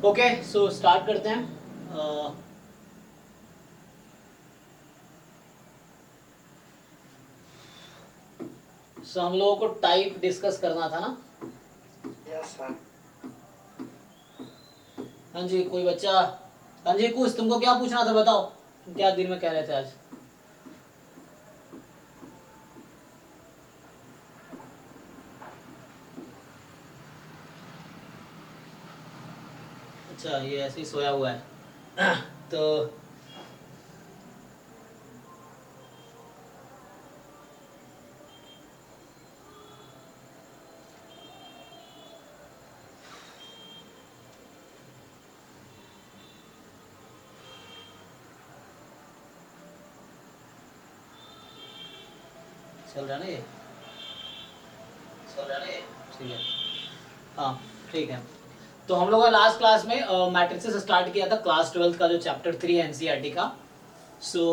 Okay so start करते हैं। सो हम लोगों को टाइप डिस्कस करना था ना। Yes sir. हाँ जी, कोई बच्चा। हाँ जी, कुछ तुमको क्या पूछना था बताओ, तुम क्या दिन में कह रहे थे आज? अच्छा, ये ऐसे ही सोया हुआ है तो चल रहा है ना ये, चल रहा है ना ये, ठीक है। हाँ ठीक है। तो हम लोगों ने लास्ट क्लास में मैट्रिसेस स्टार्ट किया था, क्लास 12 का जो चैप्टर 3 है एनसीईआरटी का। सो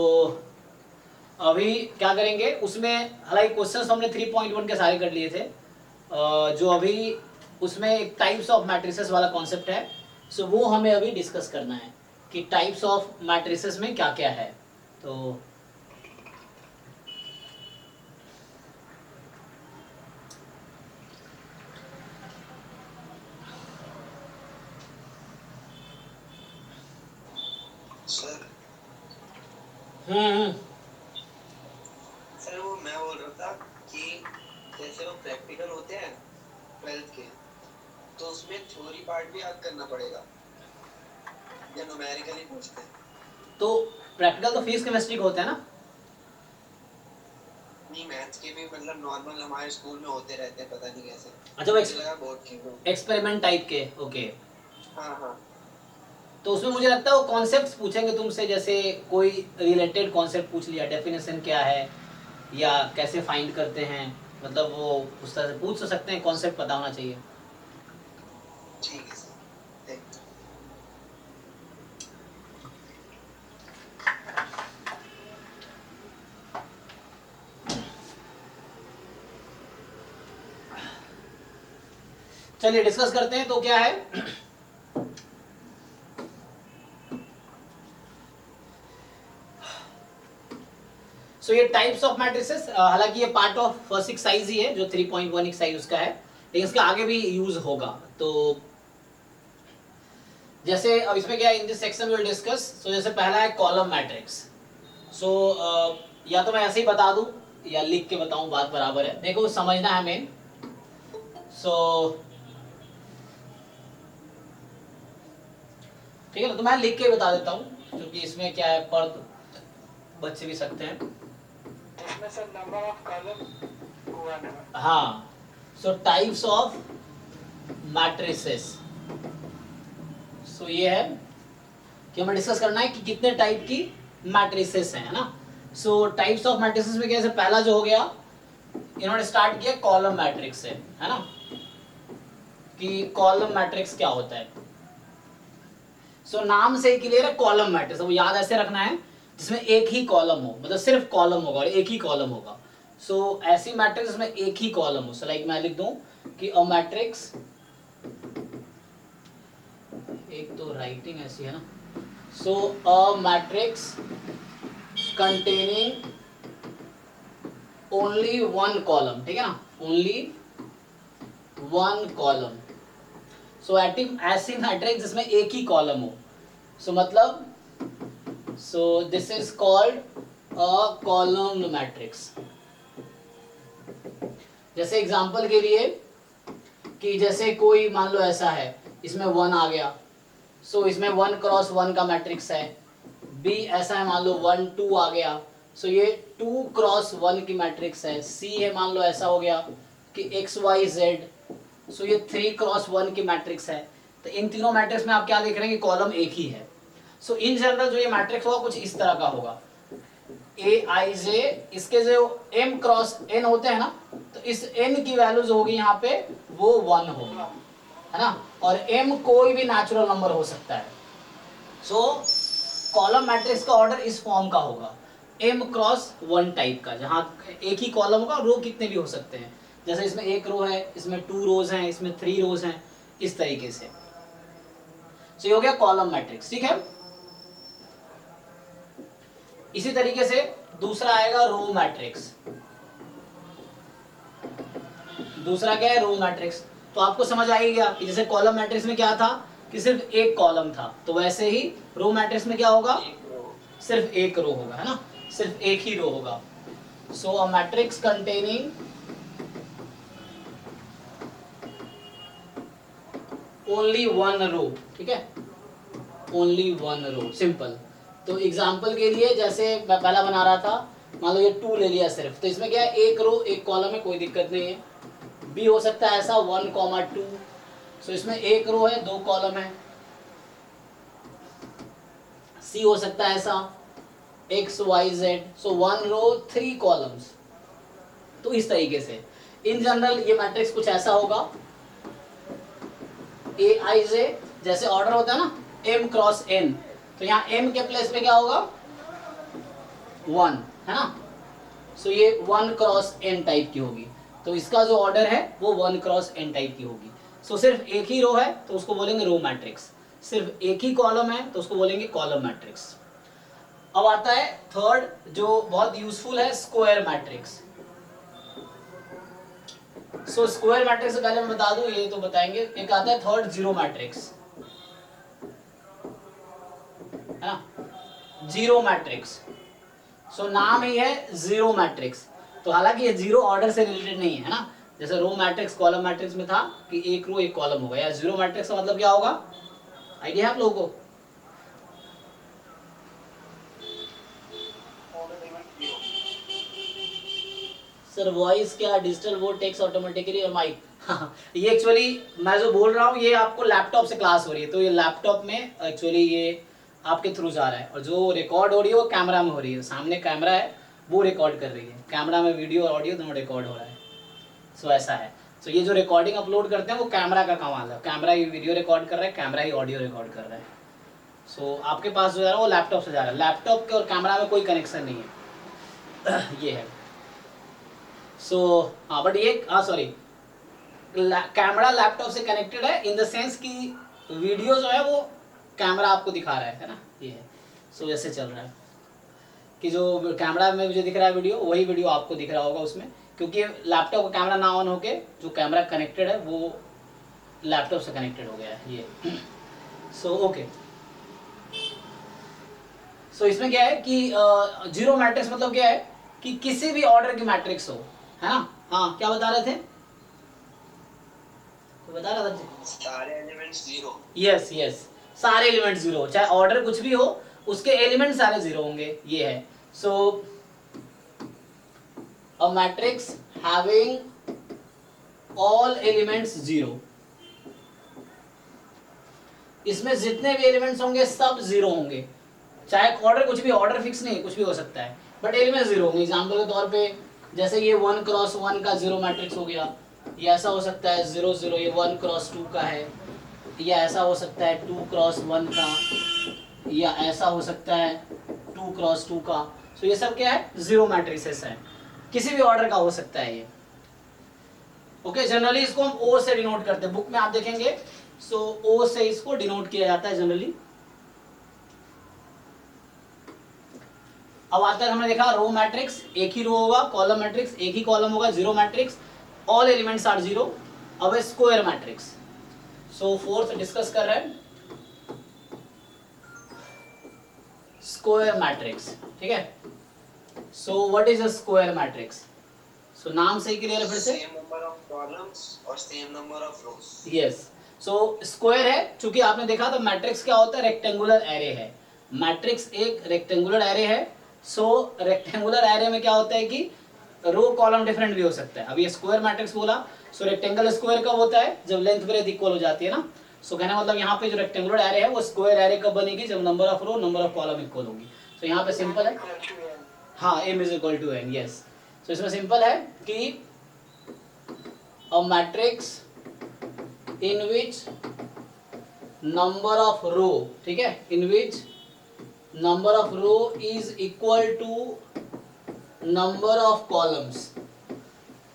अभी क्या करेंगे उसमें, हालांकि क्वेश्चंस हमने 3.1 के सारे कर लिए थे। जो अभी उसमें एक टाइप्स ऑफ मैट्रिसेस वाला कॉन्सेप्ट है, सो वो हमें अभी डिस्कस करना है कि टाइप्स ऑफ मैट्रिसेस में क्या क्या है। तो सर हम्म सर वो मैं बोल रहा था कि जैसे वो प्रैक्टिकल होते हैं 12th के, तो उसमें थ्योरी पार्ट भी याद करना पड़ेगा या न्यूमेरिकली पूछते हैं? तो प्रैक्टिकल तो फिजिक्स केमिस्ट्री का होता है ना। नहीं, मैथ्स के भी मतलब नॉर्मल हमारे स्कूल में होते रहते हैं, पता नहीं कैसे। अच्छा, वो मुझे लगा बोर्ड के हो। एक्सपेरिमेंट टाइप के, ओके। हाँ हाँ। तो उसमें मुझे लगता है वो कॉन्सेप्ट्स पूछेंगे तुमसे, जैसे कोई रिलेटेड कॉन्सेप्ट पूछ लिया, डेफिनेशन क्या है या कैसे फाइंड करते हैं, मतलब वो उस तरह से पूछ तो सकते हैं, कॉन्सेप्ट पता होना चाहिए। ठीक है सर, थैंक यू। चलिए डिस्कस करते हैं, तो क्या है सो ये टाइप्स ऑफ मैट्रिसेस, हालांकि ये पार्ट ऑफ फर्स्ट एक्सरसाइज ही है जो 3.1 एक्सरसाइज उसका है, लेकिन इसका आगे भी यूज होगा। तो जैसे अब इसमें क्या है, in this section will discuss. So जैसे पहला है कॉलम मैट्रिक्स। सो या तो मैं ऐसे ही बता दूं या लिख के बताऊं, बात बराबर है, देखो समझना है मेन। सो ठीक है ना, तो मैं लिख के बता देता हूं, क्योंकि इसमें क्या है, पढ़ बच्चे भी सकते हैं। इसमें सर नंबर ऑफ कॉलम हुआ ना? हाँ, सो टाइप्स ऑफ मैट्रिसेस। सो ये है कि हमें डिस्कस करना है कि कितने टाइप की मैट्रिसेस हैं, है ना। सो टाइप्स ऑफ मैट्रिसेस में कैसे, पहला जो हो गया, इन्होंने स्टार्ट किया कॉलम मैट्रिक्स से, है ना, कि कॉलम मैट्रिक्स क्या होता है। सो नाम से ही क्लियर है, कॉलम मैट्रिक्स, वो याद ऐसे रखना है जिसमें एक ही कॉलम हो, मतलब सिर्फ कॉलम होगा और एक ही कॉलम होगा। सो ऐसी मैट्रिक्स जिसमें एक ही कॉलम हो। सो लाइक मैं लिख दूं कि अ मैट्रिक्स, एक तो राइटिंग ऐसी है ना, so a matrix containing only one column, ठीक है ना, only one column। so ऐसी मैट्रिक्स जिसमें एक ही कॉलम हो, so मतलब so this is called a column matrix। जैसे एग्जांपल के लिए, कि जैसे कोई मान लो ऐसा है, इसमें 1 आ गया, सो इसमें 1 क्रॉस 1 का मैट्रिक्स है। बी ऐसा है, मान लो 1 2 आ गया, सो ये 2 क्रॉस 1 की मैट्रिक्स है। सी है, मान लो ऐसा हो गया कि एक्स वाई जेड, सो ये 3 क्रॉस 1 की मैट्रिक्स है। तो इन तीनों मैट्रिक्स में आप क्या देख रहे हैं कि कॉलम एक ही है। सो इन जनरल जो ये मैट्रिक्स होगा कुछ इस तरह का होगा, ए आई जे, इसके जो एम क्रॉस एन होते हैं ना, तो इस एन की वैल्यू जो होगी यहाँ पे वो 1 होगी, है ना। और एम कोई भी नेचुरल नंबर हो सकता है। सो कॉलम मैट्रिक्स का ऑर्डर इस फॉर्म का होगा, एम क्रॉस 1 टाइप का, जहां एक ही कॉलम होगा, रो कितने भी हो सकते हैं, जैसे इसमें एक रो है, इसमें 2 रोज हैं, इसमें 3 रोज हैं, इस तरीके से। सो ये हो गया कॉलम मैट्रिक्स, ठीक है। इसी तरीके से दूसरा आएगा रो मैट्रिक्स। दूसरा क्या है, रो मैट्रिक्स। तो आपको समझ आ ही गया कि जैसे कॉलम मैट्रिक्स में क्या था कि सिर्फ एक कॉलम था, तो वैसे ही रो मैट्रिक्स में क्या होगा, सिर्फ एक रो होगा, है ना, सिर्फ एक ही रो होगा। So a matrix containing only one row, ठीक है, ओनली वन रो, सिंपल। तो एग्जांपल के लिए जैसे मैं पहला बना रहा था, मान लो ये 2 ले लिया सिर्फ, तो इसमें क्या है, एक रो एक कॉलम है, कोई दिक्कत नहीं है। बी हो सकता है ऐसा 1, 2, सो इसमें एक रो है 2 कॉलम है। सी हो सकता है ऐसा x y z, सो 1 रो 3 कॉलम्स। तो इस तरीके से इन जनरल ये मैट्रिक्स कुछ ऐसा होगा, ए आई जे, जैसे ऑर्डर होता है ना m क्रॉस n, तो यहाँ m के प्लेस पे क्या होगा 1, है ना, सो ये 1 क्रॉस n टाइप की होगी। तो इसका जो ऑर्डर है वो 1 क्रॉस n टाइप की होगी। सो सिर्फ एक ही रो है तो उसको बोलेंगे रो मैट्रिक्स, सिर्फ एक ही कॉलम है तो उसको बोलेंगे कॉलम मैट्रिक्स। अब आता है थर्ड जो बहुत यूजफुल है, square matrix. So square matrix से पहले मैं बता दूं, ये तो बताएंगे, एक आता है थर्ड जीरो मैट्रिक्स, है ना, जीरो मैट्रिक्स। सो नाम ही है जीरो मैट्रिक्स। तो हालांकि ये जीरो ऑर्डर से रिलेटेड नहीं है ना, जैसे रो मैट्रिक्स कॉलम मैट्रिक्स में था कि एक रो एक कॉलम होगा, या जीरो मैट्रिक्स का मतलब क्या होगा, आइडिया है आप लोगों को? सर वॉइस क्या डिजिटल वो टेक्स्ट ऑटोमेटिकली और माइक, ये एक्चुअली मैं जो बोल रहा हूँ ये आपको लैपटॉप से क्लास हो रही है, तो ये लैपटॉप में एक्चुअली ये आपके थ्रू जा रहा है, और जो रिकॉर्ड हो रही है वो कैमरा में हो रही है, सामने कैमरा है वो रिकॉर्ड कर रही है, कैमरा में वीडियो और ऑडियो दोनों रिकॉर्ड हो रहा है। सो ऐसा है। सो ये जो रिकॉर्डिंग अपलोड करते हैं वो कैमरा का कमाल है, कैमरा ही वीडियो रिकॉर्ड कर रहा है, कैमरा ही ऑडियो रिकॉर्ड कर रहा है। सो आपके पास जो जा रहा है वो लैपटॉप से जा रहा है, लैपटॉप के और कैमरा में कोई कनेक्शन नहीं है। ये है। सो हाँ, बट ये सॉरी, कैमरा लैपटॉप से कनेक्टेड है इन द सेंस कि वीडियो जो है वो कैमरा आपको दिखा रहा है ना, ये है। सो ऐसे चल रहा है कि जो कैमरा में मुझे दिख रहा है वीडियो, वही वीडियो आपको दिख रहा होगा उसमें, क्योंकि लैपटॉप का कैमरा ना ऑन होके जो कैमरा कनेक्टेड है वो लैपटॉप से कनेक्टेड हो गया है, ये। सो ओके, सो इसमें क्या है कि जीरो मैट्रिक्स मतलब क्या है कि किसी भी ऑर्डर की मैट्रिक्स हो, है ना। हाँ, क्या बता रहे थे, तो बता रहा था, सारे एलिमेंट्स जीरो। यस यस, सारे एलिमेंट जीरो, चाहे ऑर्डर कुछ भी हो उसके एलिमेंट सारे जीरो होंगे, ये है। So a matrix having all elements zero, इसमें जितने भी एलिमेंट्स होंगे सब जीरो होंगे, चाहे ऑर्डर कुछ भी, ऑर्डर फिक्स नहीं, कुछ भी हो सकता है, बट एलिमेंट जीरो होंगे। एग्जाम्पल के तौर पे जैसे ये 1 क्रॉस 1 का जीरो मैट्रिक्स हो गया, ये ऐसा हो सकता है 0 0, ये 1 क्रॉस 2 का है, या ऐसा हो सकता है 2 क्रॉस 1 का, या ऐसा हो सकता है 2 क्रॉस 2 का। सो ये सब क्या है, जीरो मैट्रिसेस है, किसी भी ऑर्डर का हो सकता है ये। ओके, जनरली इसको हम ओ से डिनोट करते हैं, बुक में आप देखेंगे। सो ओ से इसको डिनोट किया जाता है जनरली। अब आता है, हमने देखा रो मैट्रिक्स एक ही रो होगा, कॉलम मैट्रिक्स एक ही कॉलम होगा, zero matrix all elements are zero. अब square matrix, so fourth discuss कर रहे हैं स्क्वायर मैट्रिक्स, ठीक है। So what is a square matrix? So नाम से ही क्लियर है फिर से, सेम नंबर ऑफ कॉलम्स और same number of rows. Yes. So square है, चूंकि आपने देखा तो मैट्रिक्स क्या होता है, रेक्टेंगुलर एरे है, मैट्रिक्स एक रेक्टेंगुलर एरे है। सो रेक्टेंगुलर एरे में क्या होता है कि रो कॉलम डिफरेंट भी हो सकता है। अब ये स्क्वायर मैट्रिक्स बोला, सो रेक्टेंगल स्क्वायर कब होता है, जब लेंथ ब्रेथ इक्वल हो जाती है ना। सो कहने मतलब यहाँ पे जो रेक्टेंगुलर एरे है वो स्क्वायर एरे कब बनेगी, जब number of row number of column equal होगी। सो यहाँ पे सिंपल है, हाँ, m is equal to n, yes. So इसमें सिंपल है कि a matrix in which number of row, ठीक है, in which number of row is equal to number of columns,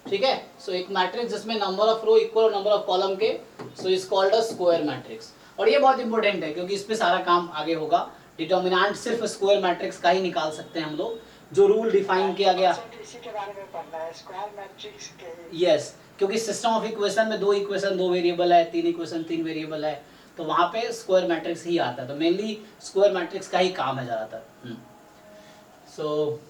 ठीक है। सो एक मैट्रिक्स जिसमें number of row equal number of column के, so is called a square matrix. और ये बहुत इंपॉर्टेंट है क्योंकि इस पे सारा काम आगे होगा। डिटर्मिनेंट सिर्फ स्क्वायर मैट्रिक्स का ही निकाल सकते हैं हम लोग, जो रूल डिफाइन किया गया। इसी के बारे में पढ़ना है, स्क्वायर मैट्रिक्स के। यस, क्योंकि सिस्टम ऑफ इक्वेशन में दो इक्वेशन दो वेरिएबल है, तीन इक्वेशन तीन वेरिएबल है, तो वहां पे स्क्वायर मैट्रिक्स ही आता है। तो मेनली स्क्वायर मैट्रिक्स का ही काम है ज़्यादातर। सो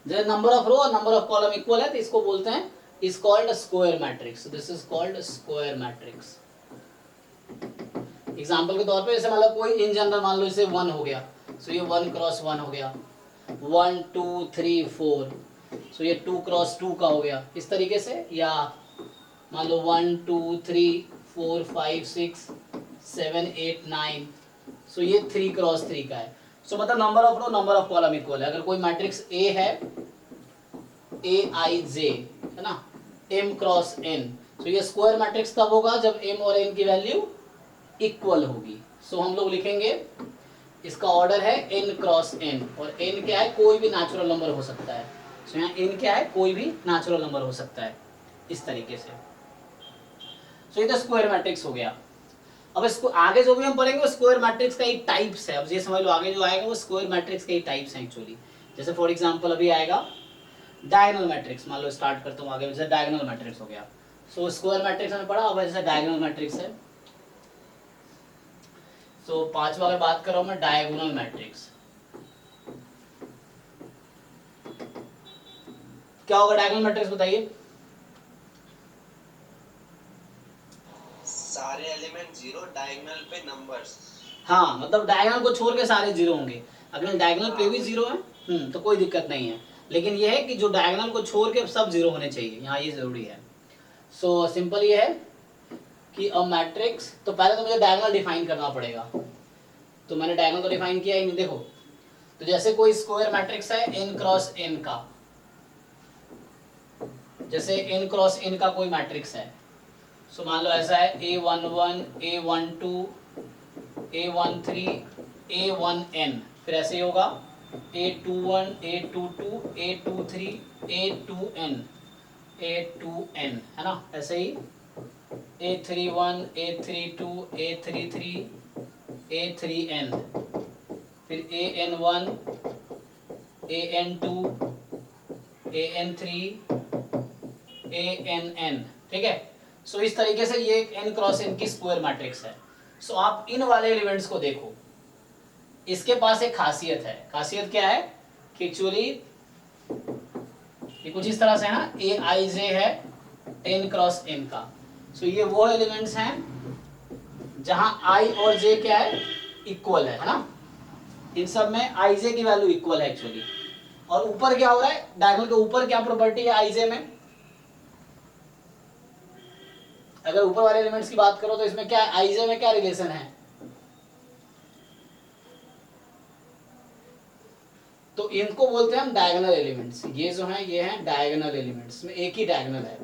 जब नंबर ऑफ रो और नंबर ऑफ कॉलम इक्वल है तो इसको बोलते हैं, is called square matrix. This is called square matrix. Example के तौर पे जैसे मतलब कोई इन जनरल मान लो इसे 1 हो गया, सो ये 1 क्रॉस 1 हो गया, 1 2 3 4, सो ये 2 क्रॉस 2 का हो गया इस तरीके से। या मान लो 1 2 3 4 5 6 7 8 9, सो ये 3 क्रॉस 3 का है। सो मतलब number of row number of column equal है। अगर कोई मैट्रिक्स ए है, ए आई जे है ना, m क्रॉस n, सो ये स्क्वायर मैट्रिक्स तब होगा जब m और n की वैल्यू इक्वल होगी। सो हम लोग लिखेंगे इसका ऑर्डर है n क्रॉस n, और n क्या है, कोई भी नेचुरल नंबर हो सकता है। सो यहाँ n क्या है, कोई भी नेचुरल नंबर हो सकता है इस तरीके से। सो ये तो स्क्वायर मैट्रिक्स हो गया। अब इसको आगे जो भी हम पढ़ेंगे वो स्क्वायर मैट्रिक्स का एक टाइप्स है। अब ये समझ लो आगे जो आएगा वो स्क्वायर मैट्रिक्स के ही टाइप्स हैं एक्चुअली। जैसे फॉर एग्जांपल अभी आएगा डायगोनल मैट्रिक्स। मान लो स्टार्ट करता हूँ आगे, जैसे डायगोनल मैट्रिक्स हो गया। सो स्क्वायर मैट्रिक्स हमने पढ़ा, अब जैसे डायगोनल मैट्रिक्स है। सो पांचवा अगर बात कर रहा हूँ मैं डायगोनल मैट्रिक्स, क्या होगा डायगोनल मैट्रिक्स बताइए। सारे एलिमेंट जीरो, डायगोनल पे नंबर्स। हाँ, मतलब डायगोनल को छोड़ के सारे जीरो होंगे। अगर डायगोनल पे भी जीरो है तो कोई दिक्कत नहीं है, लेकिन ये है कि जो डायगोनल को छोड़ के सब जीरो होने चाहिए, यहाँ ये जरूरी है। सो सिंपल ये है कि अ मैट्रिक्स, तो पहले तो मुझे डायगोनल डिफाइन करना पड़ेगा। तो मैंने डायगोनल तो डिफाइन किया ही नहीं, देखो। तो जैसे कोई स्क्वायर मैट्रिक्स है n क्रॉस n का, जैसे n क्रॉस n का कोई मैट्रिक्स है। सो मान लो ऐसा है A11 A12 A13 A1n, फिर ऐसे ही होगा A21 A22 A23 A2n A2n, है ना, ऐसे ही A31 A32 A33 A3n, फिर AN1 AN2 AN3 ANn, ठीक है। सो इस तरीके से ये n क्रॉस n की स्क्वायर मैट्रिक्स है। सो आप इन वाले एलिमेंट्स को देखो, इसके पास एक खासियत है। खासियत क्या है कि एक्चुअली ये कुछ इस तरह से है ना, ए आई जे है n क्रॉस n का। सो ये वो एलिमेंट्स हैं जहां i और j क्या है, इक्वल है ना। इन सब में i j की वैल्यू इक्वल है एक्चुअली। और ऊपर क्या हो रहा है, डायगोनल के ऊपर क्या प्रॉपर्टी है i j में, अगर ऊपर वाले एलिमेंट्स की बात करो तो इसमें क्या है, i j में क्या रिलेशन है, तो इनको बोलते हैं हम डायगोनल एलिमेंट्स। ये जो हैं ये हैं डायगोनल एलिमेंट्स, में एक ही डायगोनल है।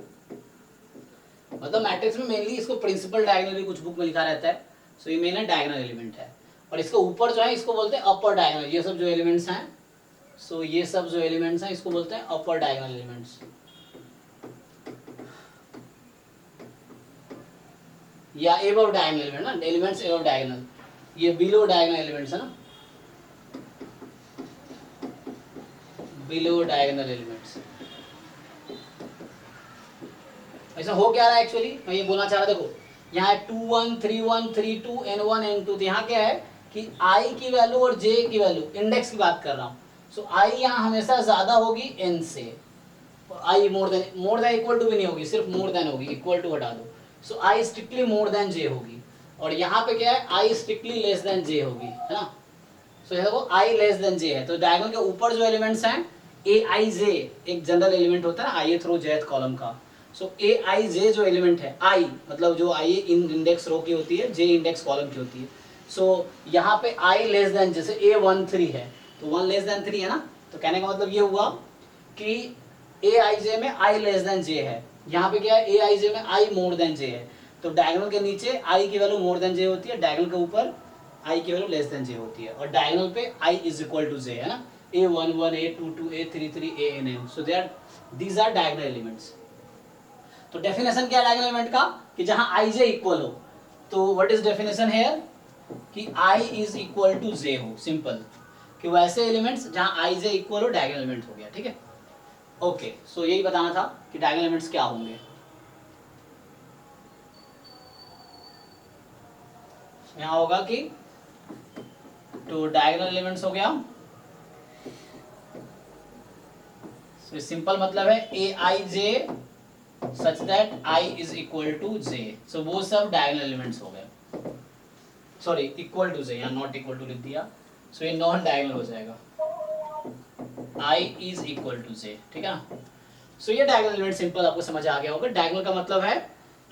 मतलब मैट्रिक्स में मेनली इसको प्रिंसिपल डायगोनल भी कुछ बुक में लिखा रहता है। सो ये मेन है डायगोनल एलिमेंट है। और इसके ऊपर जो है इसको बोलते हैं अपर डायगोनल। ये सब जो एलिमेंट्स हैं, सो ये सब जो एलिमेंट्स हैं इसको बोलते हैं अपर डायगोनल एलिमेंट्स, या एबव डायगोनल एलिमेंट ना, एलिमेंट्स एबव डायगोनल। ये बिलो डायगोनल एलिमेंट्स है ना, बिलो डायगोनल एलिमेंट्स। ऐसा हो क्या रहा है एक्चुअली, मैं ये बोलना चाह रहा, देखो यहाँ 2 1 3 1 3 2 n1 n2, तो यहाँ क्या है कि i की वैल्यू और j की वैल्यू, इंडेक्स की बात कर रहा हूँ। सो i यहाँ हमेशा ज्यादा होगी n से, और i more than equal to भी नहीं होगी, सिर्फ मोर देन होगी, इक्वल टू हटा दो। So i strictly more than j होगी। और यहाँ पे क्या है, i strictly less than j होगी, है ना। सो देखो i लेस देन j है, तो डायगोनल के ऊपर जो एलिमेंट्स हैं a i j, एक जनरल एलिमेंट होता है ना i थ्रो jth कॉलम का। सो ए आई जे जो एलिमेंट है, आई मतलब जो आई इंडेक्स रो की होती है, जे इंडेक्स कॉलम की होती है। सो यहाँ पे आई लेस देन, जैसे A13 है तो 1 लेस देन 3 है ना, तो कहने का मतलब ये हुआ कि ए आई जे में आई लेस देन जे है। यहाँ पे क्या है, ए आई जे में आई मोर देन जे है। तो डायगोनल के नीचे आई की वैल्यू मोर देन जे होती है, डायगोनल के ऊपर आई की वैल्यू लेस देन जे होती है, और डायगोनल पे I is equal to J, है ना। A11 A22 A33 ANN, so these are diagonal elements. तो डेफिनेशन क्या है डायगोनल एलिमेंट का, कि जहां i j इक्वल हो। तो व्हाट इज डेफिनेशन हेयर कि i is equal to j हो, सिंपल, कि वैसे एलिमेंट्स जहां i j इक्वल हो डायगोनल एलिमेंट हो गया, ठीक है। ओके, सो यही बताना था कि डायगोनल एलिमेंट्स क्या होंगे। यहाँ होगा कि तो डायगोनल एलिमेंट्स हो गया, सो सिंपल मतलब है A I J such that I is equal to J, so वो सब डायगोनल एलिमेंट्स हो गए, सॉरी इक्वल टू जे, यहाँ नॉट इक्वल टू लिख दिया, सो ये नॉन डायगोनल हो जाएगा, आई इज इक्वल टू जे, ठीक है ना। सो ये डायगोनल एलिमेंट सिंपल आपको समझ आ गया होगा। डायगोनल का मतलब है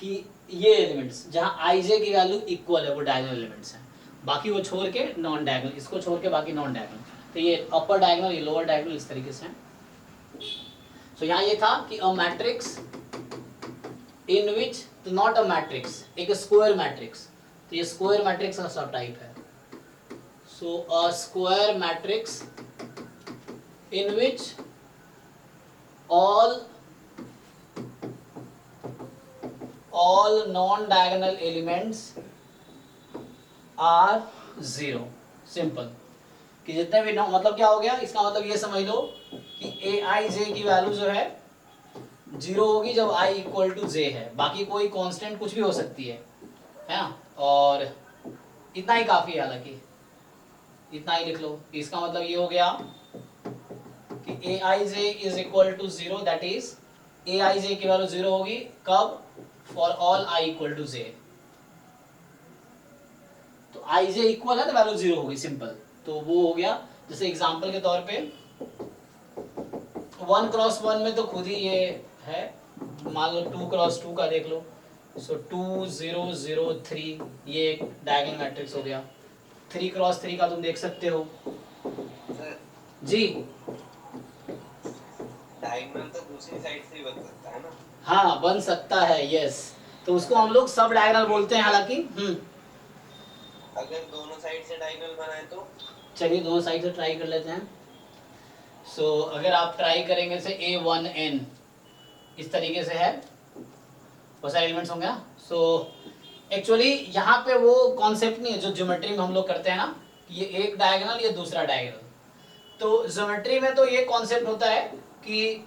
कि ये एलिमेंट्स जहां आई जे की वैल्यू इक्वल है वो डायगोनल एलिमेंट्स हैं, बाकी वो छोड़ के नॉन डायगोनल, इसको छोड़ के बाकी नॉन डायगोनल, तो ये अपर डायगोनल, ये लोअर डायगोनल, इस तरीके से है। सो यहाँ ये था कि अ मैट्रिक्स इन विच, तो नॉट अ मैट्रिक्स, एक स्क्वायर मैट्रिक्स, तो ये स्क्वायर मैट्रिक्स का सब टाइप है। So a square matrix in which all non-diagonal elements are zero, simple, कि जितने भी मतलब क्या हो गया, इसका मतलब ये समझ लो कि ए आई जे की वैल्यू जो है जीरो होगी जब आई इक्वल टू जे है, बाकी कोई कांस्टेंट कुछ भी हो सकती है ना, और इतना ही काफी है, हालांकि इतना ही लिख लो। इसका मतलब ये हो गया कि A I J is equal to zero, that is A I J की वैल्यू जीरो होगी कब, for all I equal to J, तो आई जे इक्वल है तो वैल्यू जीरो होगी, सिंपल। तो वो हो गया, जैसे एग्जांपल के तौर पे 1x1 में तो खुद ही ये है, मान लो 2x2 का देख लो, सो 2 0 0 3, ये एक डायगोनल मैट्रिक्स हो गया। 3x3 का तुम देख सकते हो सर जी, डायगोनल तो दूसरी साइड से ही बन सकता है ना। हाँ बन सकता है, यस, तो उसको हम लोग सब डायगोनल बोलते हैं, हालांकि अगर दोनों साइड से डायगोनल बनाए तो चलिए दोनों साइड से ट्राई कर लेते हैं। सो अगर आप ट्राई करेंगे से A1n इस तरीके से है, बहुत सारे एलिमेंट्स होंगे ना। सो एक्चुअली यहाँ पे वो कॉन्सेप्ट नहीं है जो ज्योमेट्री में हम लोग करते हैं ना, कि ये एक डायगोनल ये दूसरा डायगोनल, तो ज्योमेट्री में तो ये कॉन्सेप्ट होता है कि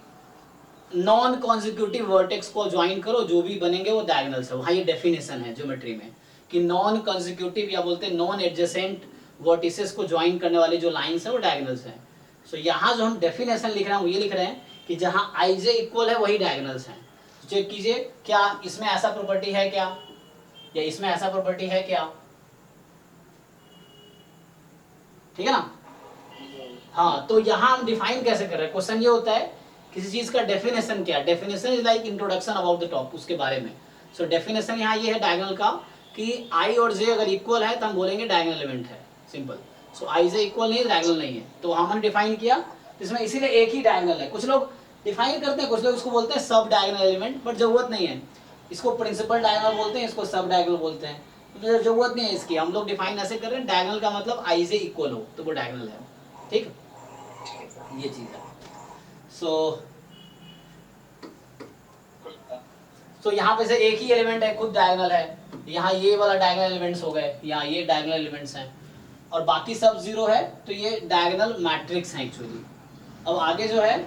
नॉन कॉन्जिक्यूटिव वर्टेक्स को ज्वाइन करो, जो भी बनेंगे वो डायगोनल्स है, वहाँ ये डेफिनेशन है ज्योमेट्री में कि नॉन कॉन्जिक्यूटिव या बोलते हैं नॉन एडजेसेंट वर्टिसेस को ज्वाइन करने वाली जो लाइंस है वो डायगोनल्स हैं। सो यहाँ जो हम डेफिनेशन लिख रहे हैं वो ये लिख रहे हैं कि जहाँ आई जे इक्वल है वही डायगोनल्स हैं। तो चेक कीजिए क्या इसमें ऐसा प्रॉपर्टी है क्या, या इसमें ऐसा प्रॉपर्टी है क्या, ठीक है ना। हाँ, तो यहाँ हम डिफाइन कैसे कर रहे हैं, क्वेश्चन ये होता है किसी चीज का डेफिनेशन क्या, definition is like introduction about the top, उसके बारे में। सो डेफिनेशन यहाँ ये है डायगोनल का कि आई और जे अगर इक्वल है तो हम बोलेंगे डायगोनल एलिमेंट है, सिंपल। सो आई जे इक्वल नहीं है, डायगोनल नहीं है, तो हमने डिफाइन किया, इसमें इसीलिए एक ही डायगोनल है। कुछ लोग डिफाइन करते हैं, कुछ लोग इसको बोलते हैं सब डायगोनल एलिमेंट, बट जरूरत नहीं है, इसको प्रिंसिपल डायगोनल बोलते हैं, इसको सब डायगोनल बोलते हैं, तो जरूरत नहीं है इसकी। हम लोग डिफाइन ऐसे कर रहे हैं, डायगोनल का मतलब आई जे इक्वल हो तो वो डायगोनल है, ठीक, ये चीज है। सो यहाँ पे से एक ही एलिमेंट है, खुद डायगोनल है, यहाँ ये वाला डायगोनल एलिमेंट्स हो गए, यहाँ ये डायगोनल एलिमेंट्स हैं, और बाकी सब जीरो है, तो ये डायगोनल मैट्रिक्स है एक्चुअली। अब आगे जो है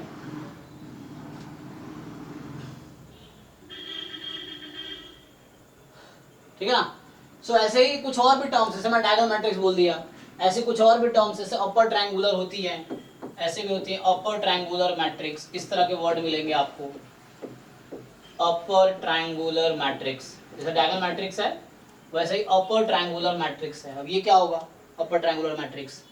ठीक है ना। सो ऐसे ही कुछ और भी टर्म्स, जैसे मैं डायगोनल मैट्रिक्स बोल दिया, ऐसे कुछ और भी टर्म्स जैसे अपर ट्रायंगुलर होती है, ऐसे भी होती है अपर ट्रायंगुलर मैट्रिक्स, इस तरह के वर्ड मिलेंगे आपको, अपर ट्रायंगुलर मैट्रिक्स, जैसे डायगोनल मैट्रिक्स है वैसे ही अपर ट्रायंगुलर मैट्रिक्स है। अब ये क्या होगा अपर ट्रायंगुलर मैट्रिक्स,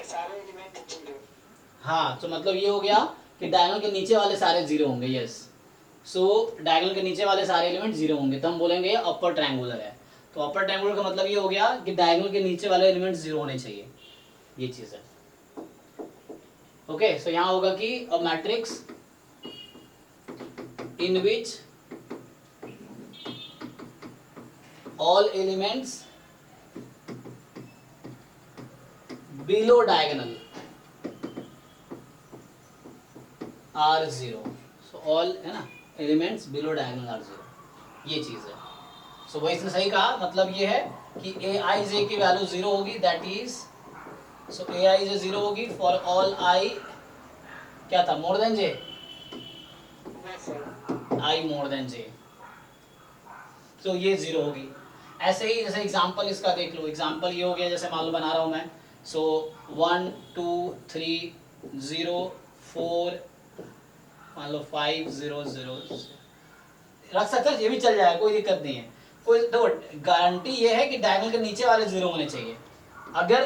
सारे एलिमेंट जीरो। हाँ, तो मतलब ये हो गया कि डायगोनल के नीचे वाले सारे जीरो होंगे, यस। सो डायगोनल के नीचे वाले सारे एलिमेंट जीरो होंगे, तो हम बोलेंगे ये अपर ट्रायंगुलर है। तो अपर ट्रायंगुलर का मतलब ये हो गया कि डायगोनल के नीचे वाले एलिमेंट जीरो होने चाहिए, ये चीज है। ओके, सो यहाँ होगा कि a matrix in which all elements below diagonal are zero. So all है ना elements below diagonal are zero, ये चीज़ है। सो वही इसने सही कहा, मतलब ये है कि ए आई जे की वैल्यू जीरो होगी, that is so A I J zero होगी फॉर ऑल आई, क्या था, मोर देन जे, Yes, sir. आई मोर देन जे, तो ये जीरो होगी। ऐसे ही जैसे एग्जांपल इसका देख लो, एग्जांपल ये हो गया, जैसे मान लो बना रहा हूँ मैं, सो 1 2 3 0 4 मान लो 5 0 0 रख सकते हैं, ये भी चल जाएगा, कोई दिक्कत नहीं है। कोई देखो गारंटी ये है कि डायगोनल के नीचे वाले जीरो होने चाहिए। अगर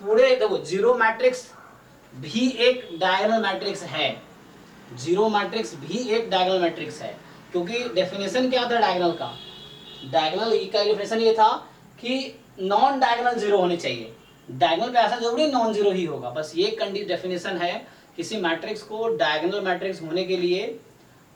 पूरे देखो जीरो मैट्रिक्स भी एक डायगोनल मैट्रिक्स है, जीरो मैट्रिक्स भी एक डायगोनल मैट्रिक्स है, क्योंकि डेफिनेशन क्या था डायगोनल का, डायगोनल का डेफिनेशन ये था कि नॉन डायगोनल जीरो होने चाहिए। डायगोनल पे ऐसा जरूरी नॉन जीरो ही होगा, बस ये डेफिनेशन है, किसी मैट्रिक्स को डायगोनल मैट्रिक्स होने के लिए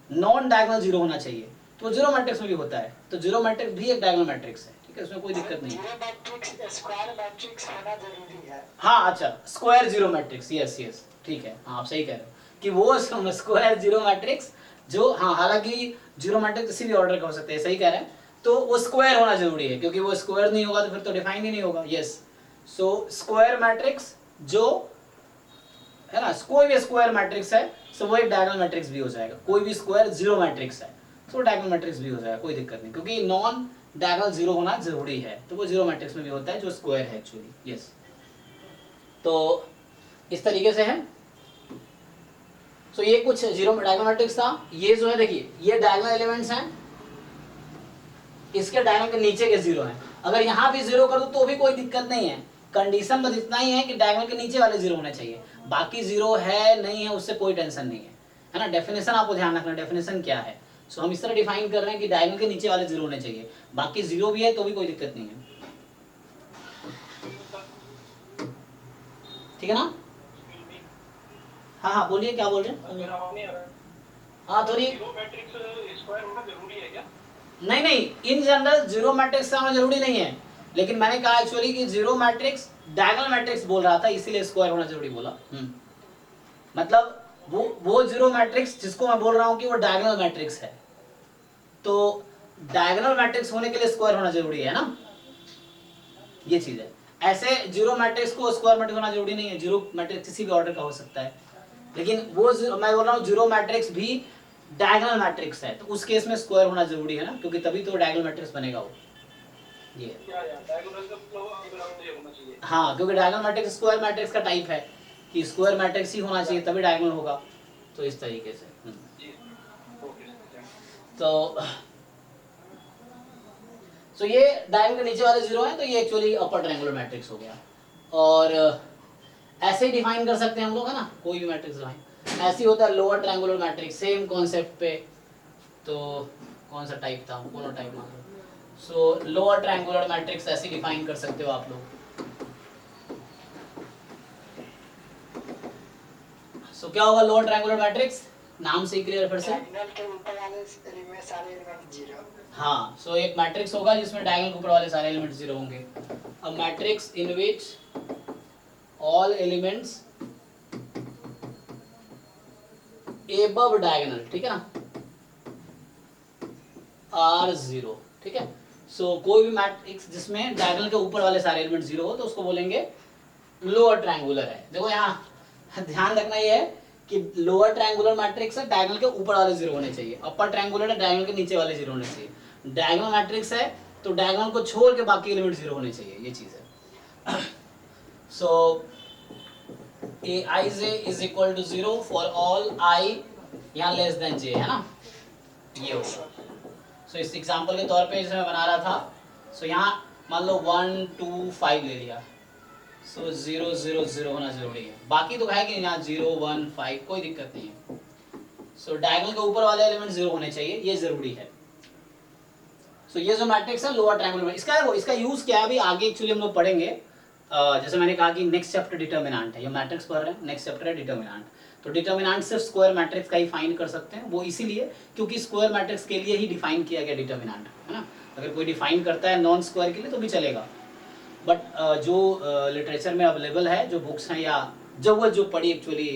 नॉन डायगोनल जीरो होना चाहिए, तो जीरो मैट्रिक्स में भी होता है, तो जीरो मैट्रिक्स भी एक डायगोनल मैट्रिक्स है, ठीक है, उसमें कोई दिक्कत नहीं है। जीरो मैट्रिक्स स्क्वायर मैट्रिक्स होना जरूरी है। हाँ अच्छा, square zero matrix, yes yes ठीक है, हाँ आप सही कह रहे हो कि वो स्क्वायर जीरो मैट्रिक्स जो, हाँ हालांकि जीरो मैट्रिक्स किसी भी ऑर्डर का हो सकता है, सही कह रहे हैं, तो वो स्क्वायर होना जरूरी है, क्योंकि वो स्क्वायर नहीं होगा तो फिर तो डिफाइन ही नहीं होगा। यस, सो स्क्वायर मैट्रिक्स जो है ना, कोई भी स्क्वायर मैट्रिक्स है सो वो एक डायगोनल मैट्रिक्स भी हो जाएगा, कोई भी स्क्वायर जीरो मैट्रिक्स है तो डायगोनल मैट्रिक्स भी हो जाएगा, कोई दिक्कत नहीं, क्योंकि नॉन डायगोनल जीरो होना जरूरी है, तो वो जीरो मैट्रिक्स में भी होता है जो स्क्वायर है एक्चुअली। यस, तो इस तरीके से है। सो ये कुछ जीरो डायगोनल मैट्रिक्स था। ये जो है देखिए, ये डायगोनल एलिमेंट्स हैं, इसके डायगोनल के नीचे के जीरो हैं, अगर यहाँ भी जीरो कर दो तो भी कोई दिक्कत नहीं है, कंडीशन बस इतना ही है कि डायगोनल के नीचे वाले जीरो होने चाहिए, बाकी जीरो है नहीं है उससे कोई टेंशन नहीं है ना। डेफिनेशन आपको ध्यान रखना, डेफिनेशन क्या है, सो हम इस तरह डिफाइन कर रहे हैं कि डायगोनल के नीचे वाले जीरो होने चाहिए, बाकी जीरो भी है तो भी कोई दिक्कत नहीं है, ठीक है ना। हाँ हाँ बोलिए, क्या बोल रहे हैं। हाँ थोड़ी, नहीं नहीं, इन जनरल जीरो मैट्रिक्स का होना जरूरी नहीं है, लेकिन मैंने कहा एक्चुअली कि जीरो मैट्रिक्स डायगोनल मैट्रिक्स बोल रहा था, इसीलिए स्क्वायर होना जरूरी बोला। मतलब वो जीरो मैट्रिक्स जिसको मैं बोल रहा हूँ कि वो डायगोनल मैट्रिक्स है, तो डायगोनल मैट्रिक्स होने के लिए स्क्वायर होना जरूरी है ना, ये चीज है। ऐसे जीरो मैट्रिक्स को स्क्वायर मैट्रिक्स होना जरूरी नहीं है, जीरो मैट्रिक्स किसी भी ऑर्डर का हो सकता है, लेकिन वो मैं बोल रहा हूँ जीरो मैट्रिक्स भी डायगोनल मैट्रिक्स है, तो उस केस में स्क्वायर होना जरूरी है ना, क्योंकि तभी तो डायगोनल मैट्रिक्स बनेगा वो। ये हाँ, क्योंकि डायगोनल मैट्रिक्स स्क्वायर मैट्रिक्स का टाइप है कि स्क्वायर मैट्रिक्स ही होना चाहिए तभी डायगोनल होगा, तो इस तरीके से। तो ये डायगोनल के नीचे वाले जीरो हैं, तो ये एक्चुअली अपर ट्रायंगुलर मैट्रिक्स हो गया। और ऐसे ही डिफाइन कर सकते हैं हम लोग, है ना, कोई भी मैट्रिक्स डिफाइन ऐसे ही होता है। Lower triangular matrix same concept पे, तो कौन सा टाइप था, कोनो टाइप मान लो। सो लोअर ट्रायंगुलर मैट्रिक्स ऐसे डिफाइन कर सकते हो आप लोग। सो क्या होगा लोअर ट्रायंगुलर मैट्रिक्स, नाम से ही क्लियर फिर से। डायगोनल के ऊपर वाले एलिमेंट सारे एलिमेंट जीरो। हाँ, सो एक मैट्रिक्स होगा जिसमें डायगोनल के ऊपर वाले सारे एलिमेंट जीरो होंगे। अ matrix in which all elements above diagonal, ठीक है ना, आर जीरो, ठीक है। सो कोई भी मैट्रिक्स जिसमें डायगोनल के ऊपर वाले सारे एलिमेंट जीरो हो तो उसको बोलेंगे लोअर ट्रायंगुलर है। देखो यहाँ ध्यान रखना ये है कि लोअर ट्रायंगुलर मैट्रिक्स है, डायगोनल के ऊपर वाले जीरो होने चाहिए। अपर ट्रायंगुलर है, डायगोनल के नीचे वाले जीरो होने चाहिए। डायगोनल मैट्रिक्स है तो डायगोनल को छोड़ के बाकी एलिमेंट जीरो होने चाहिए, ये चीज है। सो Aij is equal to 0 for all I यहाँ लेस देन j, है ना, ये होगा। सो इस एग्जांपल के तौर पे जैसे मैं बना रहा था, सो यहाँ मान लो 1 2 5 ले लिया, सो 0 0 0 होना जरूरी है, बाकी तो है कि यहाँ 0 1 5 कोई दिक्कत नहीं है। सो डायगोनल के ऊपर वाले एलिमेंट जीरो होने चाहिए, ये जरूरी है। सो ये जो मैट्रिक्स है लोअर ट्रायंगुलर, इसका यूज क्या है अभी आगे एक्चुअली हम लोग पढ़ेंगे। जैसे मैंने कहा कि नेक्स्ट चैप्टर डिटर्मिनेंट है, ये मैट्रिक्स पढ़ रहे हैं, नेक्स्ट चैप्टर है डिटर्मिनेंट। तो डिटर्मिनेंट सिर्फ स्क्वायर मैट्रिक्स का ही फाइंड कर सकते हैं, वो इसीलिए क्योंकि स्क्वायर मैट्रिक्स के लिए ही डिफाइन किया गया डिटर्मिनेंट, है ना। अगर कोई डिफाइन करता है नॉन स्क्वायर के लिए तो भी चलेगा, बट जो लिटरेचर में अवेलेबल है, जो बुक्स हैं या जब वो जो पढ़ी एक्चुअली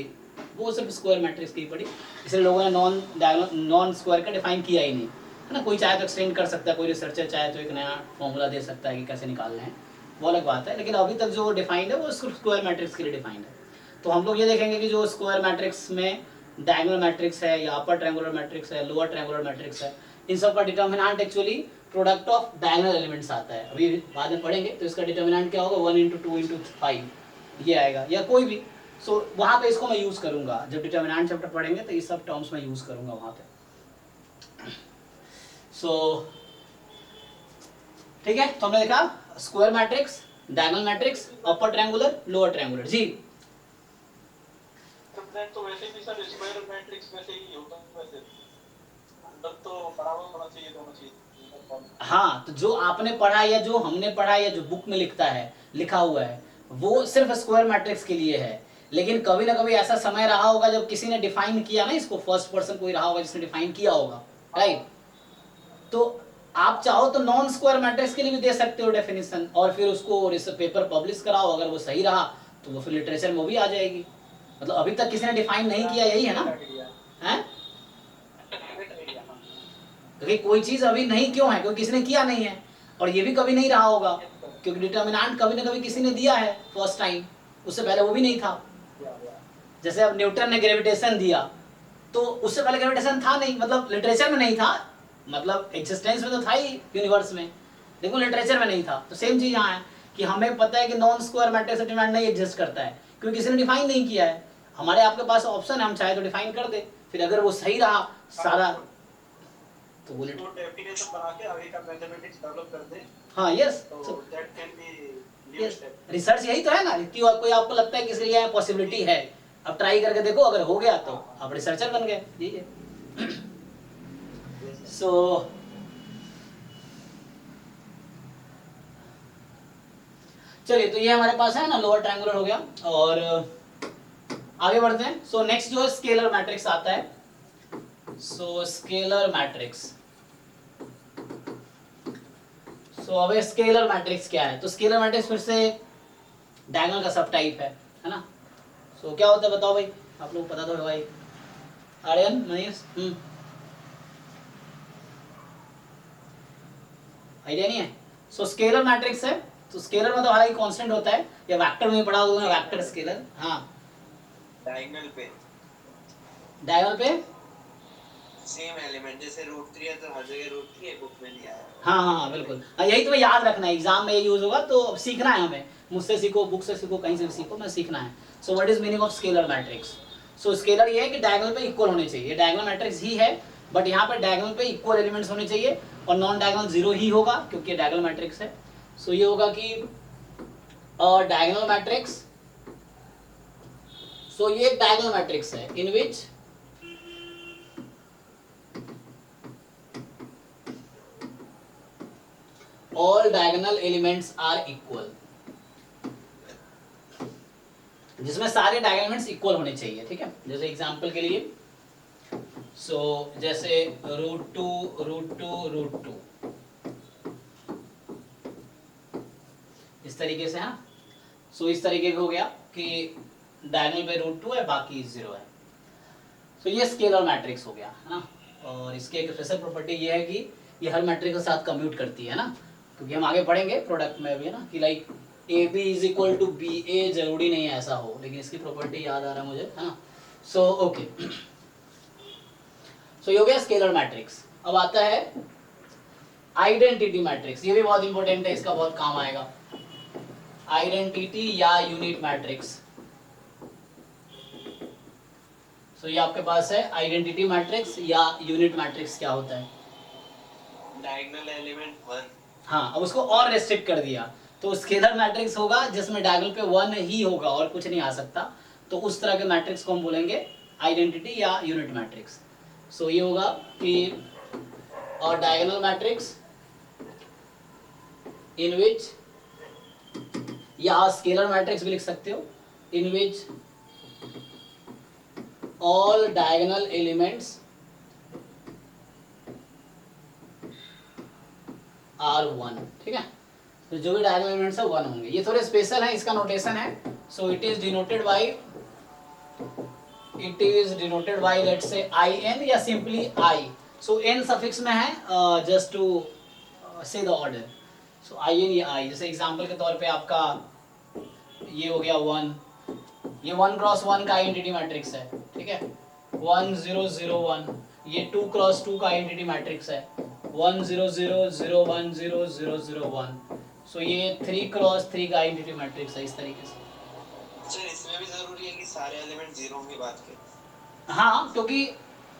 वो सिर्फ स्क्वायर मैट्रिक्स की पड़ी, इसलिए लोगों ने नॉन स्क्वायर का डिफाइन किया ही नहीं है ना। कोई चाहे तो एक्सटेंड कर सकता है, कोई रिसर्चर चाहे तो एक नया फॉर्मूला दे सकता है कि कैसे निकालना है, वो अलग बात है, लेकिन अभी तक जो डिफाइंड है वो सिर्फ स्क्वायर मैट्रिक्स के लिए डिफाइंड है। तो हम लोग ये देखेंगे कि जो स्क्वायर मैट्रिक्स में डायगोनल मैट्रिक्स है या अपर ट्रायंगुलर मैट्रिक्स है, लोअर ट्रायंगुलर मैट्रिक्स है, इन सब का determinant actually product of diagonal elements आता है। अभी बाद में पढ़ेंगे तो इसका डिटर्मिनेंट क्या होगा, 1 इंटू 2 इंटू 5 ये आएगा, या कोई भी। सो वहाँ पे इसको मैं यूज़ करूँगा, जब डिटर्मिनेंट चैप्टर पढ़ेंगे तो ये सब टर्म्स मैं यूज़ करूँगा वहाँ पे। सो ठीक है, तो हमने देखा square matrix, diagonal matrix, upper triangular, lower triangular. जी तो वैसे भी सर स्क्वायर मैट्रिक्स वैसे ही होता है, वैसे अंदर तो बराबर होना चाहिए दोनों चीज। हाँ, तो जो आपने पढ़ा या जो हमने पढ़ा या जो बुक में लिखा हुआ है वो सिर्फ स्क्वायर मैट्रिक्स के लिए है, लेकिन कभी ना कभी ऐसा समय रहा होगा जब किसी ने डिफाइन किया ना इसको, फर्स्ट पर्सन कोई रहा होगा जिसने डिफाइन किया होगा, राइट। तो आप चाहो तो नॉन स्क्वायर मैट्रिक्स के लिए भी दे सकते हो डेफिनेशन, और फिर उसको पेपर पब्लिश कराओ, अगर वो सही रहा तो वो फिर लिटरेचर में वो भी आ जाएगी। मतलब अभी तक किसी ने डिफाइन नहीं किया, यही है ना, हैं? क्योंकि कोई चीज अभी नहीं क्यों है, क्योंकि किसी ने किया नहीं है, और ये भी कभी नहीं रहा होगा क्योंकि डिटर्मिनेंट कभी ना कभी किसी ने दिया है फर्स्ट टाइम, उससे पहले वो भी नहीं था। जैसे अब न्यूटन ने ग्रेविटेशन दिया, तो उससे पहले ग्रेविटेशन था नहीं, मतलब लिटरेचर में नहीं था, मतलब एग्जिस्टेंस में तो था ही यूनिवर्स में, लेकिन लिटरेचर में नहीं था। तो सेम चीज यहाँ है कि हमें पता है कि नॉन स्क्वायर मैट्रिक्स डिटर्मिनेंट नहीं एग्जिस्ट करता है क्योंकि किसी ने डिफाइन नहीं किया है। हमारे आपके पास ऑप्शन है, हम चाहे तो डिफाइन कर दे, फिर अगर वो सही रहा सारा तो वो डेफिनेशन बना के आगे का मैथमेटिक्स डेवलप कर दे। हाँ, यस, तो that can be new step. Research यही तो है ना कि कोई आपको लगता है कि इसके लिए पॉसिबिलिटी है, अब ट्राई करके देखो, अगर हो गया तो आप रिसर्चर बन गए, यही है। सो चलिए, तो ये हमारे पास है ना, लोअर ट्रायंगुलर हो गया, और आगे बढ़ते हैं। सो नेक्स्ट जो है स्केलर मैट्रिक्स आता है। सो स्केलर मैट्रिक्स, सो अब स्केलर मैट्रिक्स क्या है, तो स्केलर मैट्रिक्स फिर से डायगोनल का सब टाइप है ना। सो क्या होता है बताओ भाई, आप लोग पता तो है भाई, आर्यन, मनीष, आइडिया नहीं है। सो स्केलर मैट्रिक्स है, तो स्केलर मतलब हालांकि कांस्टेंट होता है, या वेक्टर में पढ़ा होगा वेक्टर स्केलर। हाँ, डायगोनल पे सेम एलिमेंट, जैसे √3 है तो हर जगह √3 है, बुक में नहीं आया। हाँ हाँ बिल्कुल, यही तुम्हें याद रखना है, एग्जाम में ये यूज होगा, तो अब सीखना है हमें, मुझसे सीखो, बुक से सीखो, कहीं से भी सीखो, मैं सीखना है। So what is meaning of scalar matrix. So scalar ये है कि डायगोनल पे इक्वल होने चाहिए, डायगोनल मैट्रिक्स ही है, बट यहाँ पे डायगोनल पे इक्वल एलिमेंट्स होने चाहिए, और नॉन डायगोनल जीरो ही होगा क्योंकि डायगोनल मैट्रिक्स है। सो ये होगा कि डायगोनल मैट्रिक्स, सो ये एक डायगोनल मैट्रिक्स है in which all diagonal elements are equal, जिसमें सारे डायगोनल एलिमेंट्स इक्वल होने चाहिए, ठीक है। जैसे एग्जांपल के लिए, सो जैसे √2 इस तरीके से, हाँ। सो इस तरीके का हो गया कि डायगोनल पे √2 है, बाकी 0 है। सो ये स्केलर मैट्रिक्स हो गया, है ना। और इसके एक स्पेशल प्रॉपर्टी ये है कि ये हर मैट्रिक्स के साथ कम्यूट करती है ना, क्योंकि हम आगे पढ़ेंगे प्रोडक्ट में भी, है ना, कि लाइक AB = BA जरूरी नहीं है ऐसा हो, लेकिन इसकी प्रॉपर्टी याद आ रहा है मुझे, है ना। सो ओके, सो ये हो गया स्केलर मैट्रिक्स। अब आता है आइडेंटिटी मैट्रिक्स, ये भी बहुत इंपॉर्टेंट है, इसका बहुत काम आएगा। आइडेंटिटी या यूनिट मैट्रिक्स, सो ये आपके पास है आइडेंटिटी मैट्रिक्स या यूनिट मैट्रिक्स। क्या होता है, डायगोनल एलिमेंट 1। हाँ, अब उसको और रेस्ट्रिक्ट कर दिया, तो स्केलर मैट्रिक्स होगा जिसमें डायगोनल पे 1 ही होगा और कुछ नहीं आ सकता, तो उस तरह के मैट्रिक्स को हम बोलेंगे आइडेंटिटी या यूनिट मैट्रिक्स। सो ये होगा कि और डायगोनल मैट्रिक्स इन विच, या स्केलर मैट्रिक्स भी लिख सकते हो, in which all diagonal elements are 1, ठीक है। तो जो भी डायगोनल एलिमेंट्स है 1 होंगे। ये थोड़े स्पेशल है, इसका नोटेशन है। So it is denoted by it is denoted by let's say I N या simply I. So N suffix में है just to say the order. So I N या आई. जैसे एग्जांपल के तौर पे आपका ये हो गया 1, ये 1 क्रॉस 1 का आइडेंटिटी मैट्रिक्स है. ठीक है, 1 0 0 1. ये 2 क्रॉस 2 का आइडेंटिटी मैट्रिक्स है 1 0 0 0 1 0 0 0 1. सो ये 3 क्रॉस 3 का आइडेंटिटी मैट्रिक्स है इस तरीके से. सर इसमें भी जरूरी है कि सारे एलिमेंट जीरो होंगे बात के. हाँ, क्योंकि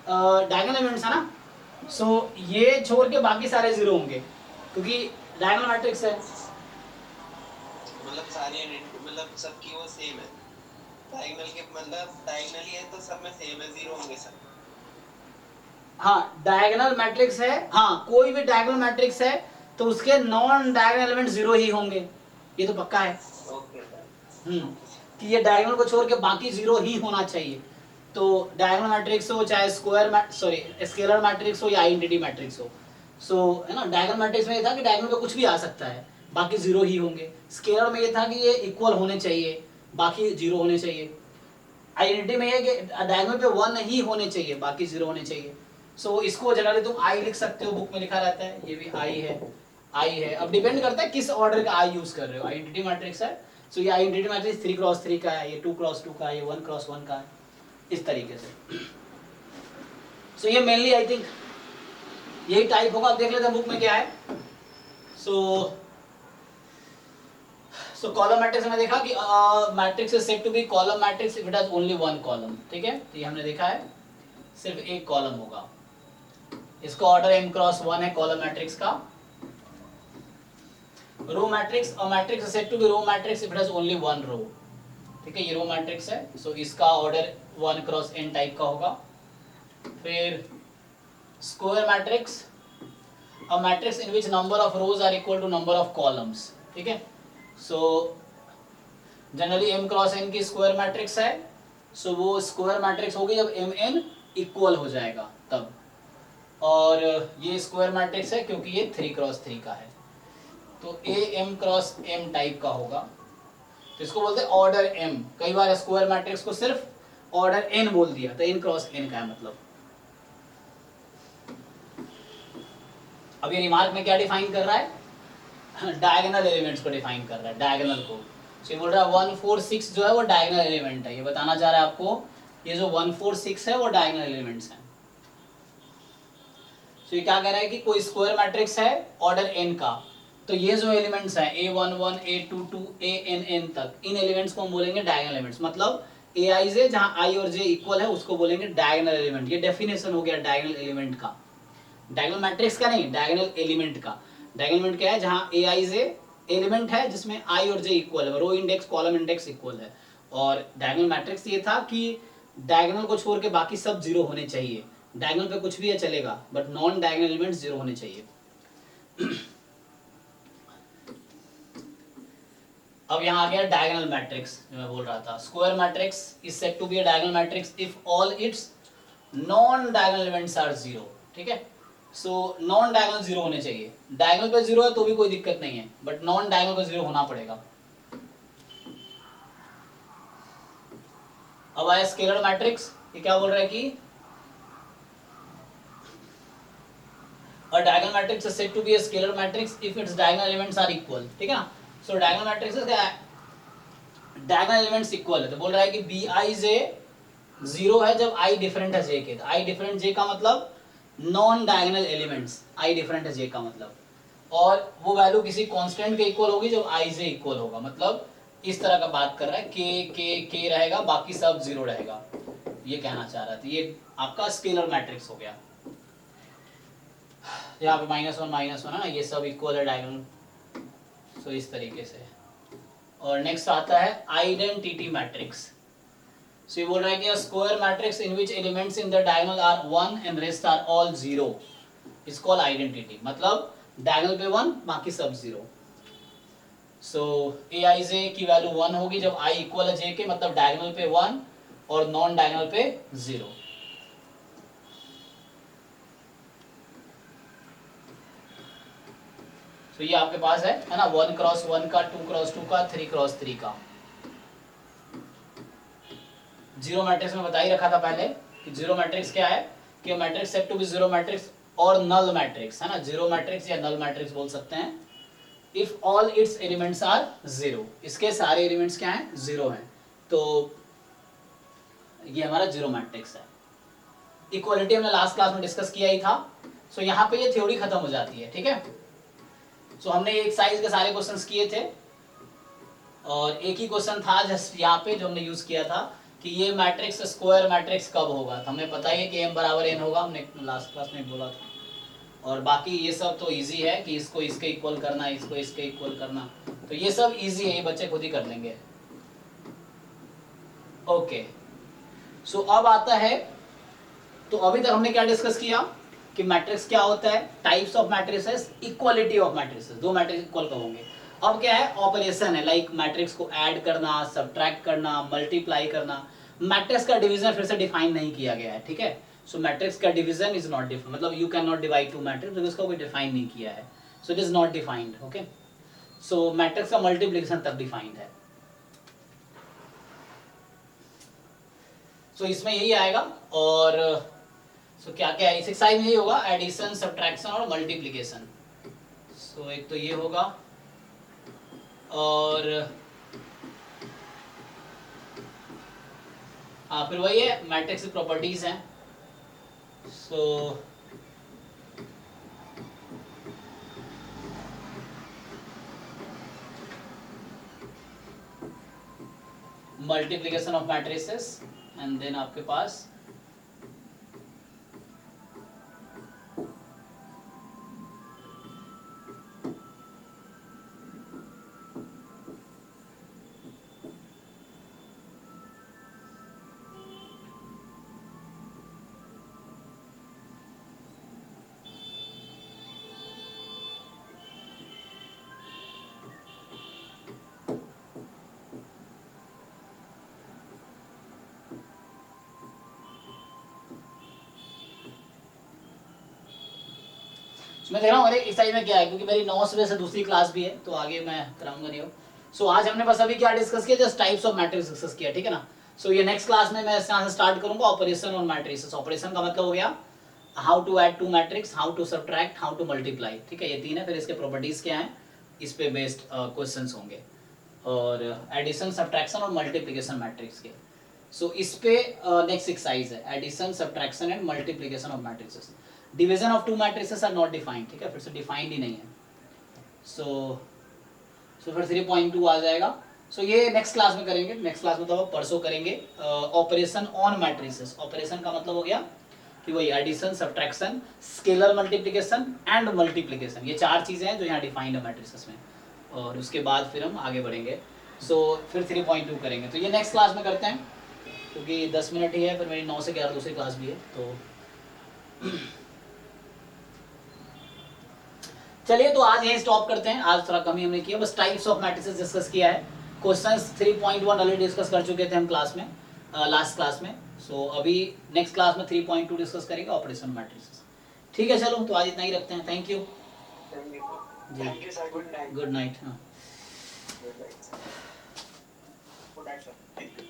डायगोनल एलिमेंट्स है ना. सो ये छोड़ के बाकी सारे जीरो होंगे क्योंकि डायगोनल मैट्रिक्स है. मतलब सारी मतलब सबकी वो सेम है. डायगोनल के मतलब डायगोनली है तो सब में सेम है, जीरो होंगे सब. हाँ, डायगोनल मैट्रिक्स है. हाँ, कोई भी डायगोनल मैट्रिक्स है तो उसके नॉन डायगोनल एलिमेंट जीरो ही होंगे, ये तो पक्का है. Okay sir. कि ये डायगोनल को छोड़ के बाकी जीरो ही होना चाहिए. तो डायगोनल मैट्रिक्स हो चाहे स्केलर मैट्रिक्स हो या आइडेंटिटी मैट्रिक्स हो. सो है ना, डायगोनल मैट्रिक्स में ये था कि डायगोनल पे कुछ भी आ सकता है, बाकी जीरो ही होंगे. स्केलर में ये था कि ये इक्वल होने चाहिए, बाकी जीरो होने चाहिए. आइडेंटिटी में ये कि डायगोनल पे 1 ही होने चाहिए, बाकी जीरो होने चाहिए. सो इसको जनरली तुम आई लिख सकते हो, बुक में लिखा रहता है. ये भी आई है, आई है. अब डिपेंड करता है किस ऑर्डर का आई यूज कर रहे हो. आइडेंटिटी मैट्रिक्स है, सो ये आइडेंटिटी मैट्रिक्स 3 क्रॉस 3 का है, ये 2 क्रॉस 2 का है, ये 1 क्रॉस 1 का है, इस तरीके से. सो ये मेनली आई थिंक यही टाइप होगा. अब देख लेते हैं बुक में क्या है. सो कॉलम मैट्रिक्स में देखा कि matrix is said to be column matrix if it has only one column. ठीक है, तो ये हमने देखा है सिर्फ एक कॉलम होगा. इसका ऑर्डर m क्रॉस 1 है कॉलम मैट्रिक्स का. Row matrix, a matrix is said to be row matrix if it has only one row. ठीक है, ये रो मैट्रिक्स है. सो इसका ऑर्डर 1 क्रॉस n टाइप का होगा. फिर square matrix, a matrix in which number of rows are equal to number of columns. ठीक है, सो जनरली m क्रॉस n की स्क्वायर मैट्रिक्स है. सो वो स्क्वायर मैट्रिक्स होगी जब mn इक्वल हो जाएगा तब. और ये स्क्वायर मैट्रिक्स है क्योंकि ये 3 क्रॉस 3 का है, तो a m cross m type का होगा. तो इसको बोलते हैं ऑर्डर m. कई बार स्क्वायर मैट्रिक्स को सिर्फ ऑर्डर n बोल दिया तो n क्रॉस n का है मतलब. अब ये रिमार्क में क्या डिफाइन कर रहा है? डायगोनल एलिमेंट्स को डिफाइन कर रहा है, डायगोनल को. सो ये बोल रहा है 1 4 6 जो है वो डायगोनल एलिमेंट है. ये बताना चाह रहा है आपको, ये जो 1 4 6 है वो डायगोनल एलिमेंट्स हैं. तो ये क्या कह रहा है कि कोई स्क्वायर मैट्रिक्स है ऑर्डर n का, तो ये जो एलिमेंट्स हैं a11 a22 ann तक, इन एलिमेंट्स को हम बोलेंगे डायगोनल एलिमेंट्स. मतलब aij जहां i और j इक्वल है उसको बोलेंगे डायगोनल एलिमेंट. ये डेफिनेशन हो गया डायगोनल एलिमेंट का. डायगोनल मैट्रिक्स का नहीं, डायगोनल एलिमेंट का. डायगोनल एलिमेंट क्या है? जहां aij एलिमेंट है जिसमें i और j इक्वल है, row index column index equal है. और डायगोनल मैट्रिक्स ये था कि डायगोनल को छोड़ के बाकी सब जीरो होने चाहिए. डायगोनल पे कुछ भी है चलेगा but non diagonal elements zero होने चाहिए. अब यहाँ आ गया डायगोनल मैट्रिक्स जो मैं बोल रहा था. Square matrix is said to be a diagonal matrix if all its non diagonal elements are zero. ठीक है, सो नॉन डायगोनल जीरो होने चाहिए. डायगोनल पे जीरो है तो भी कोई दिक्कत नहीं है, बट नॉन डायगोनल पे जीरो होना पड़ेगा. अब आया स्केलर मैट्रिक्स. ये क्या बोल रहा है कि a diagonal matrix is said to be a scalar matrix if its diagonal elements are equal. ठीक है ना. सो डायगोनल मैट्रिक्स क्या है? डायगोनल एलिमेंट्स इक्वल है. तो बोल रहा है कि bij जीरो है जब i डिफरेंट है j के. तो i डिफरेंट j का मतलब non diagonal elements, i different है j का मतलब. और वो वैल्यू किसी कांस्टेंट के इक्वल होगी जब ij इक्वल होगा. मतलब इस तरह का बात कर रहा है, k रहेगा बाकी सब जीरो रहेगा, ये कहना चाह रहा था. ये आपका स्केलर मैट्रिक्स हो गया. यहाँ पे -1 है ना, ये सब इक्वल है डायगोनल. सो इस तरीके से. और नेक्स्ट आता है आइडेंटिटी मैट्रिक्स. सो ये बोल रहा है कि square matrix in which elements in the diagonal are 1 and rest are all 0 is called identity. मतलब डायगोनल पे 1 बाकी सब 0. सो aij की वैल्यू 1 होगी जब i इक्वल है j के, मतलब डायगोनल पे 1 और नॉन डायगोनल पे 0. तो ये आपके पास है ना, 1 क्रॉस 1 का, 2 क्रॉस 2 का, 3 क्रॉस 3 का. जीरो मैट्रिक्स में बता ही रखा था पहले कि जीरो मैट्रिक्स क्या है, कि matrix set to be zero matrix और नल मैट्रिक्स, है ना, जीरो मैट्रिक्स या नल मैट्रिक्स बोल सकते हैं if all its elements are zero, इसके सारे एलिमेंट्स क्या हैं, जीरो हैं, तो ये हमारा जीरो मैट्रिक्स है। इक्वालिटी हमने लास्ट क्लास में डिस्कस किया ही था, सो यहाँ पे ये थ्योरी खत्म हो जाती है, ठीक है। सो हमने एक एक्सरसाइज के सारे क्वेश्चंस किए थे और एक ही क्वेश्चन था जस्ट यहाँ पे जो हमने यूज किया था कि ये मैट्रिक्स स्क्वायर मैट्रिक्स कब होगा, तो हमें पता ही है कि m बराबर n होगा, हमने लास्ट क्लास में बोला था। और बाकी ये सब तो इजी है कि इसको इसके इक्वल करना, इसको इसके इक्वल करना, तो ये सब इजी है, ये बच्चे खुद ही कर लेंगे। ओके, सो अब आता है, तो अभी तक हमने क्या डिस्कस किया कि मैट्रिक्स क्या होता है, types of matrices, equality of matrices, दो मैट्रिक्स इक्वल कब होंगे। अब क्या है, ऑपरेशन है, लाइक मैट्रिक्स को ऐड करना, सब्ट्रैक्ट करना, मल्टीप्लाई करना। मैट्रिक्स का डिवीजन फिर से डिफाइन नहीं किया गया है, ठीक है। सो मैट्रिक्स का डिवीजन इज नॉट डिफाइंड, मतलब you can not divide two matrix because उसका कोई डिफाइन नहीं किया है, so it is not defined, okay. So matrix का मल्टीप्लिकेशन तक डिफाइंड है, सो इसमें यही आएगा। और सो क्या क्या इस एक्सरसाइज में यही होगा, एडिशन, सब्ट्रैक्शन और मल्टीप्लिकेशन। सो एक तो ये होगा और हाँ फिर वही है, मैट्रिक्स की प्रॉपर्टीज हैं। So multiplication of matrices and then आपके पास मैं देख रहा हूँ हर एक एक्सरसाइज में क्या है, क्योंकि मेरी 9 बजे से दूसरी क्लास भी है तो आगे मैं कराऊंगा नहीं हो। सो आज हमने बस अभी क्या डिस्कस किया, just types of matrix discuss किया, ठीक है ना। सो ये नेक्स्ट क्लास में मैं यहाँ से स्टार्ट करूंगा ऑपरेशन और मैट्रिक्स। ऑपरेशन का मतलब हो गया how to add two matrix, how to subtract, how to multiply, ठीक है, ये तीन है। फिर इसके प्रॉपर्टीज क्या है, इस पे बेस्ड क्वेश्चंस होंगे, और एडिशन, सब्ट्रैक्शन और मल्टीप्लिकेशन मैट्रिक्स के। सो इस पे नेक्स्ट एक्सरसाइज है addition, subtraction and multiplication of matrices. Division of two matrices are not defined, ठीक है, फिर से डिफाइंड ही नहीं है। सो फिर 3.2 आ जाएगा। सो ये नेक्स्ट क्लास में करेंगे, नेक्स्ट क्लास में तो परसों करेंगे ऑपरेशन ऑन मैट्रिसेस। ऑपरेशन का मतलब हो गया कि वही addition, subtraction, scalar multiplication and multiplication, ये चार चीजें हैं जो यहाँ डिफाइंड है मैट्रिसेस में, और उसके बाद फिर हम आगे बढ़ेंगे। सो फिर 3.2 करेंगे, तो ये नेक्स्ट क्लास में करते हैं क्योंकि 10 मिनट ही है, फिर मेरी 9 से 11 दूसरी क्लास भी है। तो चलिए, तो आज यही स्टॉप करते हैं, आज थोड़ा कम ही हमने किया, बस टाइप्स ऑफ मैट्रिसेस डिस्कस किया है। क्वेश्चंस 3.1 ऑलरेडी डिस्कस कर चुके थे हम क्लास में, लास्ट क्लास में। सो अभी नेक्स्ट क्लास में 3.2 डिस्कस करेंगे ऑपरेशन मैट्रिसेस, ठीक है। चलो, तो आज इतना ही रखते हैं, thank you thank you sir, good night. Good night. हाँ गुड नाइट सर।